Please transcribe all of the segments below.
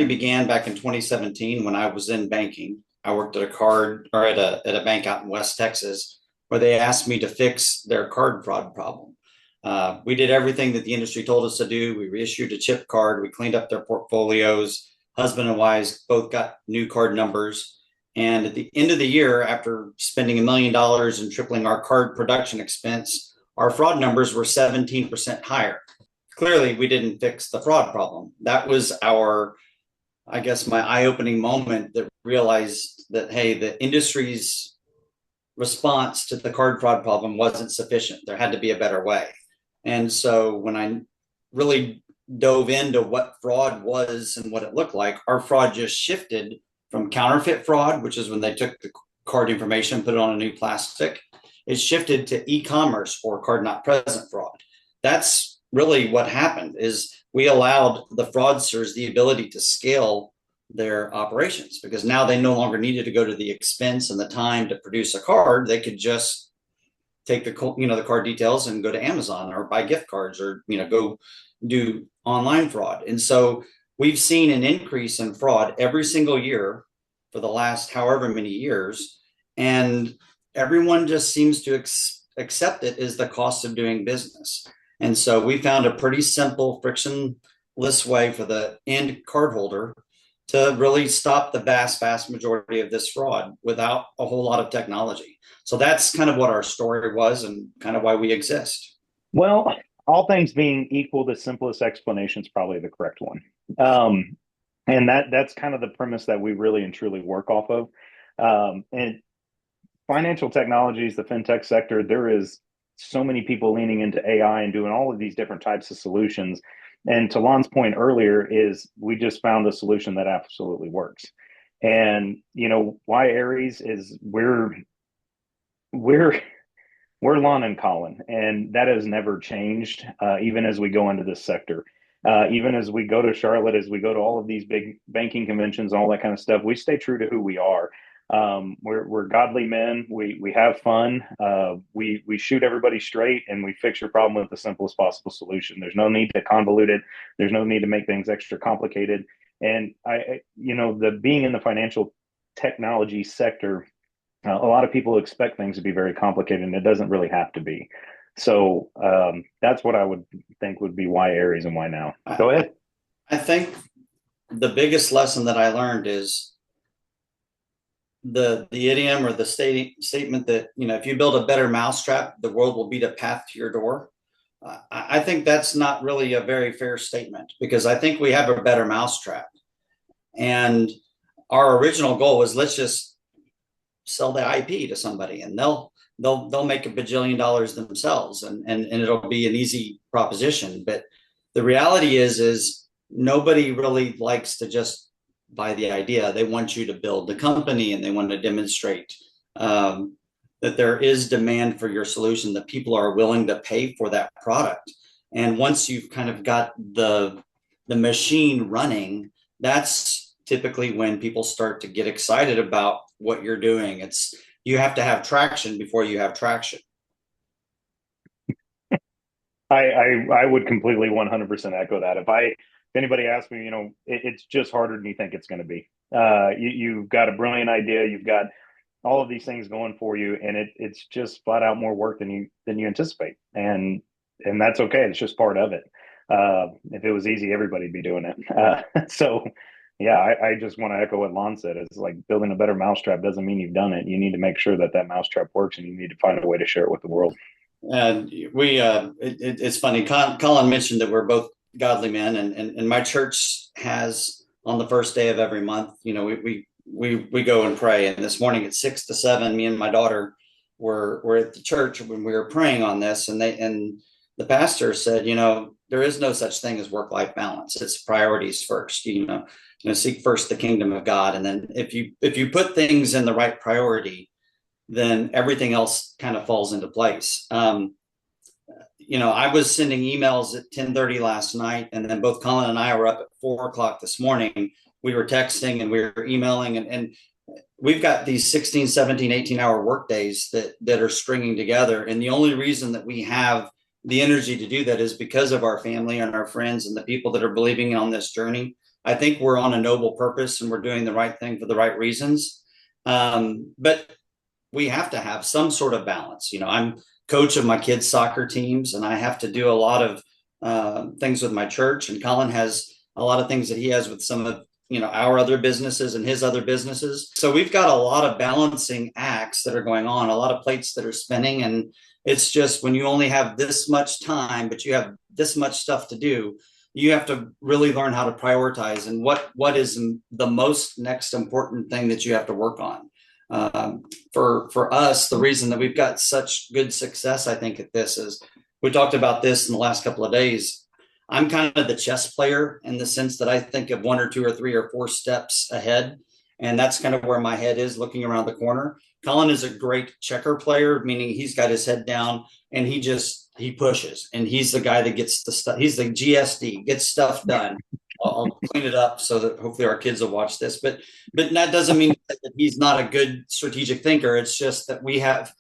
began back in 2017 when I was in banking. I worked at a card or at a bank out in West Texas where they asked me to fix their card fraud problem. We did everything that the industry told us to do. We reissued a chip card. We cleaned up their portfolios. Husband and wives both got new card numbers. And at the end of the year, after spending $1 million and tripling our card production expense, our fraud numbers were 17% higher. Clearly, we didn't fix the fraud problem. That was I guess, my eye-opening moment that realized that, hey, the industry's response to the card fraud problem wasn't sufficient. There had to be a better way. And so when I really dove into what fraud was and what it looked like, our fraud just shifted from counterfeit fraud, which is when they took the card information, put it on a new plastic. It shifted to e-commerce or card not present fraud. That's really what happened, is we allowed the fraudsters the ability to scale their operations, because now they no longer needed to go to the expense and the time to produce a card. They could just take the card details and go to Amazon or buy gift cards or go do online fraud. And so we've seen an increase in fraud every single year for the last however many years, and everyone just seems to accept it as the cost of doing business. And so we found a pretty simple, frictionless way for the end cardholder to really stop the vast majority of this fraud without a whole lot of technology. So that's kind of what our story was and kind of why we exist. Well, all things being equal, the simplest explanation is probably the correct one. And that's kind of the premise that we really and truly work off of. And financial technologies, the fintech sector, there is so many people leaning into AI and doing all of these different types of solutions. And to Lon's point earlier is we just found a solution that absolutely works. And why Aries is we're Lon and Collin, and that has never changed. Even as we go into this sector, even as we go to Charlotte, as we go to all of these big banking conventions, all that kind of stuff, we stay true to who we are. We're godly men. We have fun. We shoot everybody straight, and we fix your problem with the simplest possible solution. There's no need to convolute it. There's no need to make things extra complicated. And the being in the financial technology sector, a lot of people expect things to be very complicated, and it doesn't really have to be. So that's what I would think would be why Aries and why now. Go ahead. I think the biggest lesson that I learned is the idiom or the statement that, if you build a better mousetrap, the world will beat a path to your door. I think that's not really a very fair statement, because I think we have a better mousetrap. And our original goal was, let's just sell the IP to somebody and they'll make $1 bajillion themselves and it'll be an easy proposition. But the reality is nobody really likes to just buy the idea. They want you to build the company, and they want to demonstrate that there is demand for your solution, that people are willing to pay for that product. And once you've kind of got the machine running, that's typically when people start to get excited about what you're doing. You have to have traction before you have traction. I would completely 100% echo that. If anybody asks me, it's just harder than you think it's going to be. You've got a brilliant idea. You've got all of these things going for you, and it's just flat out more work than you anticipate. And that's okay. It's just part of it. If it was easy, everybody'd be doing it. So yeah, I just want to echo what Lon said. It's like building a better mousetrap doesn't mean you've done it. You need to make sure that mousetrap works, and you need to find a way to share it with the world. And it's funny. Colin mentioned that we're both godly men, and my church has, on the first day of every month, we go and pray. And this morning at 6 to 7, me and my daughter were at the church when we were praying on this, and the pastor said, there is no such thing as work-life balance. It's priorities first. Seek first the kingdom of God, and then if you put things in the right priority, then everything else kind of falls into place. I was sending emails at 10:30 last night, and then both Colin and I were up at 4 o'clock this morning. We were texting and we were emailing, and we've got these 16, 17, 18-hour work days that are stringing together. And the only reason that we have the energy to do that is because of our family and our friends and the people that are believing on this journey. I think we're on a noble purpose and we're doing the right thing for the right reasons. But we have to have some sort of balance. I'm coach of my kids' soccer teams, and I have to do a lot of things with my church. And Colin has a lot of things that he has with some of our other businesses and his other businesses. So we've got a lot of balancing acts that are going on, a lot of plates that are spinning. And it's just when you only have this much time, but you have this much stuff to do, you have to really learn how to prioritize and what is the most next important thing that you have to work on. For us, the reason that we've got such good success, I think, at this is we talked about this in the last couple of days. I'm kind of the chess player in the sense that I think of 1 or 2 or 3 or 4 steps ahead. And that's kind of where my head is looking around the corner. Colin is a great checker player, meaning he's got his head down and he pushes, and he's the guy that gets the stuff. He's the GSD, gets stuff done. I'll clean it up so that hopefully our kids will watch this, but that doesn't mean that he's not a good strategic thinker. It's just that we have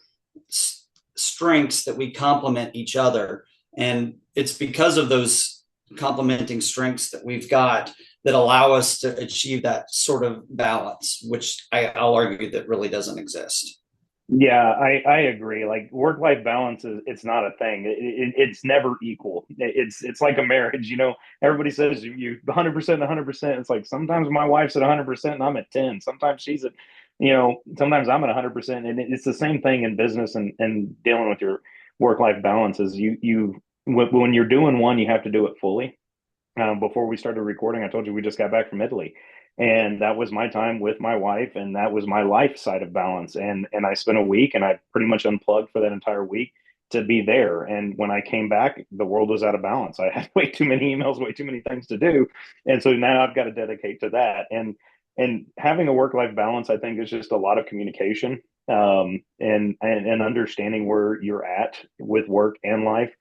strengths that we complement each other. And it's because of those complementing strengths that we've got that allow us to achieve that sort of balance, which I'll argue that really doesn't exist. Yeah, I agree. Like work-life balance it's not a thing. It's never equal. It's like a marriage, everybody says you 100%, 100%. It's like sometimes my wife's at 100% and I'm at 10. Sometimes she's at, sometimes I'm at 100%. And it's the same thing in business and dealing with your work-life balance is when you're doing one, you have to do it fully. Before we started recording, I told you we just got back from Italy. And that was my time with my wife, and that was my life side of balance. And I spent a week, and I pretty much unplugged for that entire week to be there. And when I came back, the world was out of balance. I had way too many emails, way too many things to do. And so now I've got to dedicate to that. And having a work-life balance, I think, is just a lot of communication, and understanding where you're at with work and life.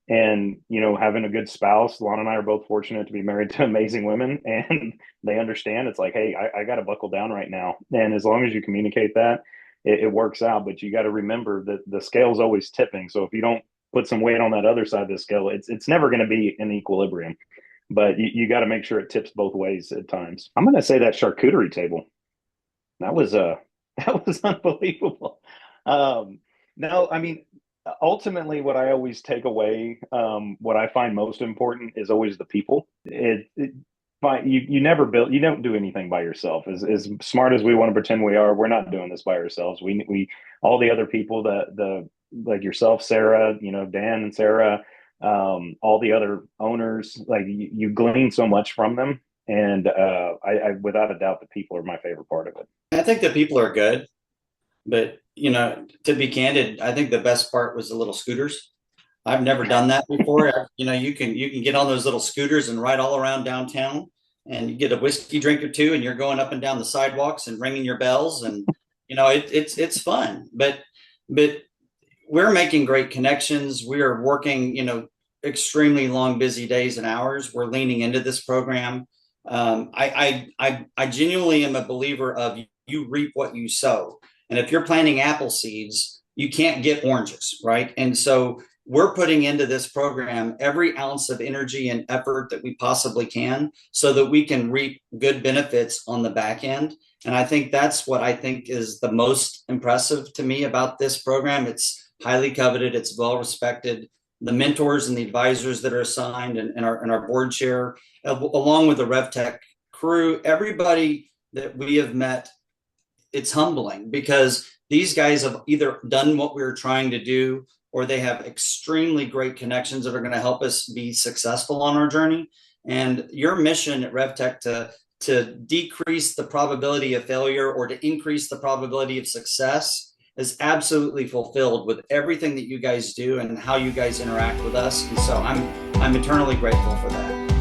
And having a good spouse. Lon and I are both fortunate to be married to amazing women, and they understand. It's like, hey, I got to buckle down right now. And as long as you communicate that, it works out. But you got to remember that the scale's always tipping. So if you don't put some weight on that other side of the scale, it's never going to be in equilibrium. But you got to make sure it tips both ways at times. I'm going to say that charcuterie table, that was unbelievable. No, I mean, ultimately, what I always take away, what I find most important is always the people. You never you don't do anything by yourself. As smart as we want to pretend we are, we're not doing this by ourselves. We all the other people, like yourself, Sarah, Dan and Sarah, all the other owners, like you glean so much from them. And I without a doubt, the people are my favorite part of it. I think the people are good. But, to be candid, I think the best part was the little scooters. I've never done that before. You can get on those little scooters and ride all around downtown, and you get a whiskey drink or two, and you're going up and down the sidewalks and ringing your bells, and it's fun. But we're making great connections. We are working, extremely long, busy days and hours. We're leaning into this program. I genuinely am a believer of you reap what you sow. And if you're planting apple seeds, you can't get oranges, right? And so we're putting into this program every ounce of energy and effort that we possibly can so that we can reap good benefits on the back end. And I think that's what I think is the most impressive to me about this program. It's highly coveted. It's well respected. The mentors and the advisors that are assigned and our board chair, along with the RevTech crew, everybody that we have met, it's humbling because these guys have either done what we were trying to do, or they have extremely great connections that are going to help us be successful on our journey. And your mission at RevTech to decrease the probability of failure or to increase the probability of success is absolutely fulfilled with everything that you guys do and how you guys interact with us. And so I'm eternally grateful for that.